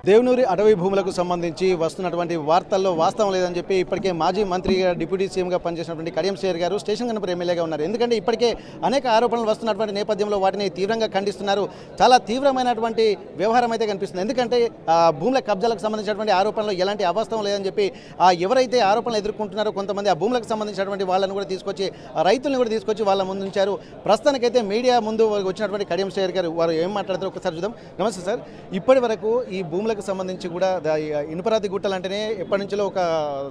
దేవనూరి అటవీ భూములకు సంబంధించి వస్తున్నటువంటి వార్తల్లో వాస్తవం లేదని చెప్పి ఇప్పటికే మాజీ మంత్రిగా డిప్యూటీ సీఎంగా పనిచేసినటువంటి కడియం శ్రీహరి గారు స్టేషన్ గణపూర్ ఎమ్మెల్యేగా ఉన్నారు. ఎందుకంటే ఇప్పటికే అనేక ఆరోపణలు వస్తున్నటువంటి నేపథ్యంలో వాటిని తీవ్రంగా ఖండిస్తున్నారు. చాలా తీవ్రమైనటువంటి వ్యవహారం అయితే కనిపిస్తుంది. ఎందుకంటే భూముల కబ్జాలకు సంబంధించినటువంటి ఆరోపణలు ఎలాంటి అవాస్తవం లేదని చెప్పి ఎవరైతే ఆరోపణలు ఎదుర్కొంటున్నారో కొంతమంది ఆ భూములకు సంబంధించినటువంటి వాళ్ళని కూడా తీసుకొచ్చి రైతులను కూడా తీసుకొచ్చి వాళ్ళ ముందు ఉంచారు. ప్రస్తుతానికైతే మీడియా ముందు వచ్చినటువంటి కడియం శ్రీహరి గారు వారు ఏం మాట్లాడతారో ఒకసారి చూద్దాం. నమస్తే సార్, ఇప్పటి వరకు ఈ భూములకు సంబంధించి కూడా ఇనుపరాతి గుట్టలు అంటేనే ఎప్పటి నుంచో ఒక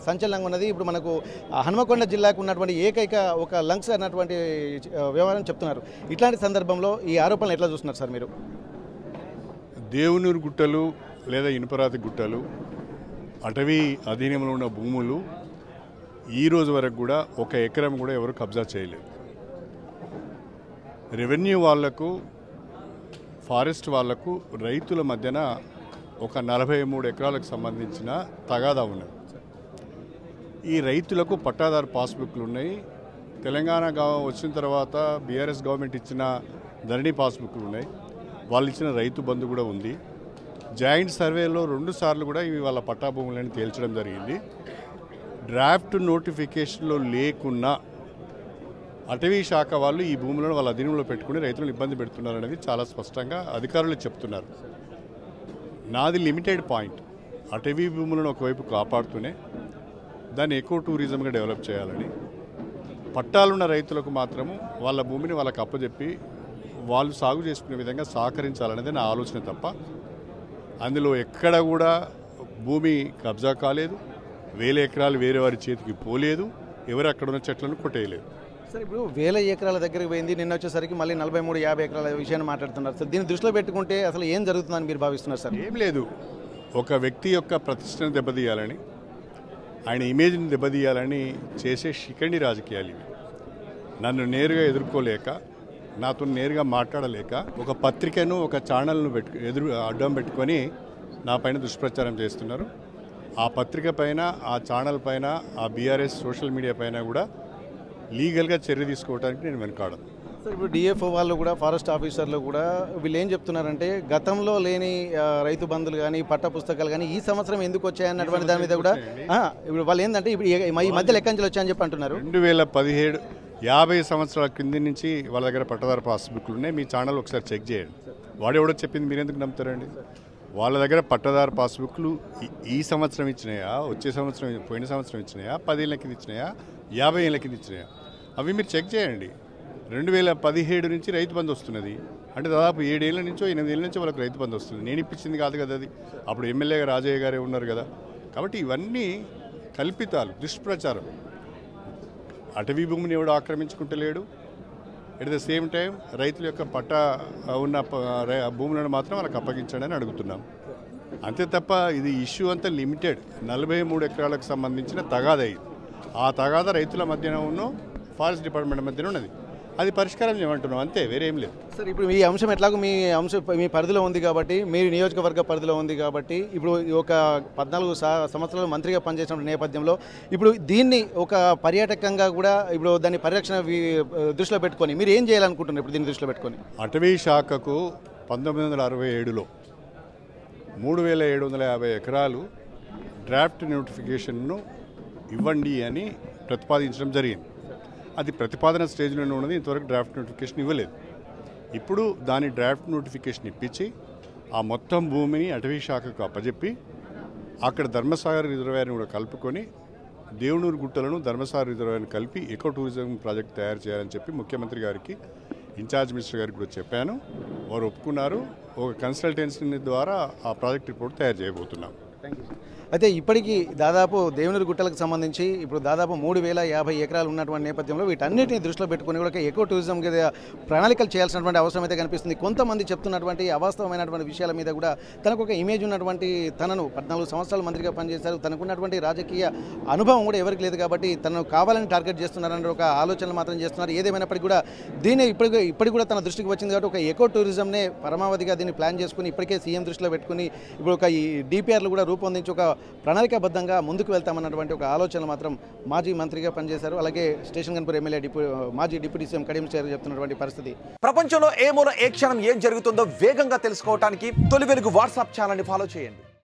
సంచలనంగా ఉన్నది. ఇప్పుడు మనకు హనుమకొండ జిల్లాకు ఉన్నటువంటి ఏకైక ఒక లంగ్స్ అన్నటువంటి వ్యవహారం చెప్తున్నారు. ఇట్లాంటి సందర్భంలో ఈ ఆరోపణలు ఎట్లా చూస్తున్నారు సార్ మీరు? దేవనూరు గుట్టలు లేదా ఇనుపరాతి గుట్టలు అటవీ అధీనంలో ఉన్న భూములు ఈ రోజు వరకు కూడా ఒక ఎకరం కూడా ఎవరు కబ్జా చేయలేదు. రెవెన్యూ వాళ్లకు, ఫారెస్ట్ వాళ్లకు రైతుల మధ్యన ఒక 43 ఎకరాలకు సంబంధించిన తగాదా ఉన్నది. ఈ రైతులకు పట్టాదారు పాస్బుక్లు ఉన్నాయి. తెలంగాణ వచ్చిన తర్వాత బీఆర్ఎస్ గవర్నమెంట్ ఇచ్చిన ధరణి పాస్బుక్లు ఉన్నాయి. వాళ్ళు ఇచ్చిన రైతు బంధు కూడా ఉంది. జాయింట్ సర్వేలో 2 సార్లు కూడా ఇవి వాళ్ళ పట్టా భూములని తేల్చడం జరిగింది. డ్రాఫ్ట్ నోటిఫికేషన్లో లేకున్నా అటవీ శాఖ వాళ్ళు ఈ భూములను వాళ్ళ అధీనంలో పెట్టుకుని రైతులను ఇబ్బంది పెడుతున్నారు అనేది చాలా స్పష్టంగా అధికారులు చెప్తున్నారు. నాది లిమిటెడ్ పాయింట్. అటవీ భూములను ఒకవైపు కాపాడుతూనే దాన్ని ఎకో టూరిజంగా డెవలప్ చేయాలని, పట్టాలున్న రైతులకు మాత్రము వాళ్ళ భూమిని వాళ్ళకి అప్పచెప్పి వాళ్ళు సాగు చేసుకునే విధంగా సహకరించాలనేది నా ఆలోచన తప్ప అందులో ఎక్కడ కూడా భూమి కబ్జా కాలేదు. 1000 ఎకరాలు వేరే వారి చేతికి పోలేదు. ఎవరు అక్కడ ఉన్న చెట్లను కొట్టేయలేదు. సార్, ఇప్పుడు 1000 ఎకరాల దగ్గరికి పోయింది. నిన్న వచ్చేసరికి మళ్ళీ 43-50 ఎకరాల విషయాన్ని మాట్లాడుతున్నారు. సార్, దీన్ని దృష్టిలో పెట్టుకుంటే అసలు ఏం జరుగుతుందని మీరు భావిస్తున్నారు సార్? ఏం లేదు, ఒక వ్యక్తి యొక్క ప్రతిష్టను దెబ్బతీయాలని, ఆయన ఇమేజ్ని దెబ్బతీయాలని చేసే శిఖండి రాజకీయాలు ఇవి. నన్ను నేరుగా ఎదుర్కోలేక, నాతో నేరుగా మాట్లాడలేక ఒక పత్రికను, ఒక ఛానల్ను అడ్డం పెట్టుకొని నా పైన దుష్ప్రచారం చేస్తున్నారు. ఆ పత్రిక పైన, ఆ ఛానల్ పైన, ఆ బీఆర్ఎస్ సోషల్ మీడియా పైన కూడా లీగల్గా చర్య తీసుకోవడానికి నేను వెనకాడను. సార్, ఇప్పుడు డిఎఫ్ఓ వాళ్ళు కూడా, ఫారెస్ట్ ఆఫీసర్లు కూడా వీళ్ళు ఏం చెప్తున్నారంటే గతంలో లేని రైతు బంధులు కానీ, పట్ట పుస్తకాలు కానీ ఈ సంవత్సరం ఎందుకు వచ్చాయన్నటువంటి దాని మీద కూడా ఇప్పుడు వాళ్ళు ఏంటంటే ఇప్పుడు ఈ మధ్య లెక్కంచెలు వచ్చాయని చెప్పి అంటున్నారు. 2017 50 సంవత్సరాల కింద నుంచి వాళ్ళ దగ్గర పట్టదారు పాస్బుక్లు ఉన్నాయి. మీ ఛానల్ ఒకసారి చెక్ చేయండి. వాడెవడో చెప్పింది మీరు ఎందుకు నమ్ముతారండి? వాళ్ళ దగ్గర పట్టదారు పాస్బుక్లు ఈ సంవత్సరం ఇచ్చినాయా, వచ్చే సంవత్సరం, పోయిన సంవత్సరం ఇచ్చినాయా, 10 ఏళ్ళ కింద ఇచ్చినాయా, 50 ఏళ్ళ కింద ఇచ్చినాయా, అవి మీరు చెక్ చేయండి. 2017 నుంచి రైతు బంధు వస్తున్నది అంటే దాదాపు 7 ఏళ్ళ నుంచో 8 ఏళ్ళ నుంచో వాళ్ళకి రైతు బంధు వస్తుంది. నేను ఇప్పించింది కాదు కదా అది. అప్పుడు ఎమ్మెల్యేగా రాజయ్య గారే ఉన్నారు కదా. కాబట్టి ఇవన్నీ కల్పితాలు, దుష్ప్రచారం. అటవీ భూమిని ఎవడు ఆక్రమించుకుంటలేడు. ఎట్ ద సేమ్ టైం రైతుల యొక్క పట్టా ఉన్న భూములను మాత్రం వాళ్ళకి అప్పగించండి అని అడుగుతున్నాం. అంతే తప్ప ఇది ఇష్యూ అంతా లిమిటెడ్. 43 ఎకరాలకు సంబంధించిన తగాదా ఇది. ఆ తగాదా రైతుల మధ్యన ఉన్న ఫారెస్ట్ డిపార్ట్మెంట్ మధ్యన ఉన్నది. అది పరిష్కారం చేయమంటున్నాం, అంతే, వేరేం లేదు. సార్, ఇప్పుడు ఈ అంశం ఎట్లాగో మీ పరిధిలో ఉంది కాబట్టి, మీరు నియోజకవర్గ పరిధిలో ఉంది కాబట్టి, ఇప్పుడు ఒక 14 సంవత్సరాలు మంత్రిగా పనిచేసిన నేపథ్యంలో ఇప్పుడు దీన్ని ఒక పర్యాటకంగా కూడా ఇప్పుడు దాన్ని పరిరక్షణ దృష్టిలో పెట్టుకొని మీరు ఏం చేయాలనుకుంటున్నారు? ఇప్పుడు దీన్ని దృష్టిలో పెట్టుకొని అటవీ శాఖకు 1967లో 3750 ఎకరాలు డ్రాఫ్ట్ నోటిఫికేషన్ను ఇవ్వండి అని ప్రతిపాదించడం జరిగింది. అది ప్రతిపాదన స్టేజ్లోనే ఉన్నది. ఇంతవరకు డ్రాఫ్ట్ నోటిఫికేషన్ ఇవ్వలేదు. ఇప్పుడు దాని డ్రాఫ్ట్ నోటిఫికేషన్ ఇప్పించి ఆ మొత్తం భూమిని అటవీ శాఖకు అప్పచెప్పి అక్కడ ధర్మసాగర్ రిజర్వాయర్ని కూడా కలుపుకొని దేవనూరు గుట్టలను ధర్మసాగర్ రిజర్వాయర్ని కలిపి ఎకో టూరిజం ప్రాజెక్ట్ తయారు చేయాలని చెప్పి ముఖ్యమంత్రి గారికి, ఇన్ఛార్జ్ మినిస్టర్ గారికి కూడా చెప్పాను. వారు ఒప్పుకున్నారు. ఒక కన్సల్టెన్సీ ద్వారా ఆ ప్రాజెక్ట్ రిపోర్ట్ తయారు చేయబోతున్నాం. అయితే ఇప్పటికీ దాదాపు దేవనూరు గుట్టలకు సంబంధించి ఇప్పుడు దాదాపు 3050 ఎకరాలు ఉన్నటువంటి నేపథ్యంలో వీటన్నిటిని దృష్టిలో పెట్టుకుని కూడా ఎకో టూరిజం ప్రణాళికలు చేయాల్సినటువంటి అవసరం అయితే కనిపిస్తుంది. కొంతమంది చెప్తున్నటువంటి అవాస్తవమైనటువంటి విషయాల మీద కూడా తనకు ఒక ఇమేజ్ ఉన్నటువంటి, తనను 14 సంవత్సరాలు మంత్రిగా పనిచేశారు, తనకున్నటువంటి రాజకీయ అనుభవం కూడా ఎవరికి లేదు కాబట్టి తనను కావాలని టార్గెట్ చేస్తున్నారనే ఒక ఆలోచనలు మాత్రం చేస్తున్నారు. ఏదేమైనప్పటికీ కూడా దీన్ని ఇప్పటికి కూడా తన దృష్టికి వచ్చింది కాబట్టి ఒక ఎకో టూరిజంనే పరమావధిగా దీన్ని ప్లాన్ చేసుకుని ఇప్పటికే సీఎం దృష్టిలో పెట్టుకుని ఇప్పుడు ఒక ఈ డిపిఆర్లు కూడా రూపొందించి ఒక ప్రణాళికాబద్ధంగా ముందుకు వెళ్తామన్నటువంటి ఒక ఆలోచన మాత్రం మాజీ మంత్రిగా పనిచేశారు. అలాగే స్టేషన్ గణపూర్ ఎమ్మెల్యే మాజీ డిప్యూటీ సీఎం కడియం శ్రీహరి చెప్తున్నటువంటి పరిస్థితి. ప్రపంచంలో ఏ మూల ఏ క్షణం ఏం జరుగుతుందో వేగంగా తెలుసుకోవడానికి తొలి వెలుగు వాట్సాప్ ఛానల్ని ఫాలో చేయండి.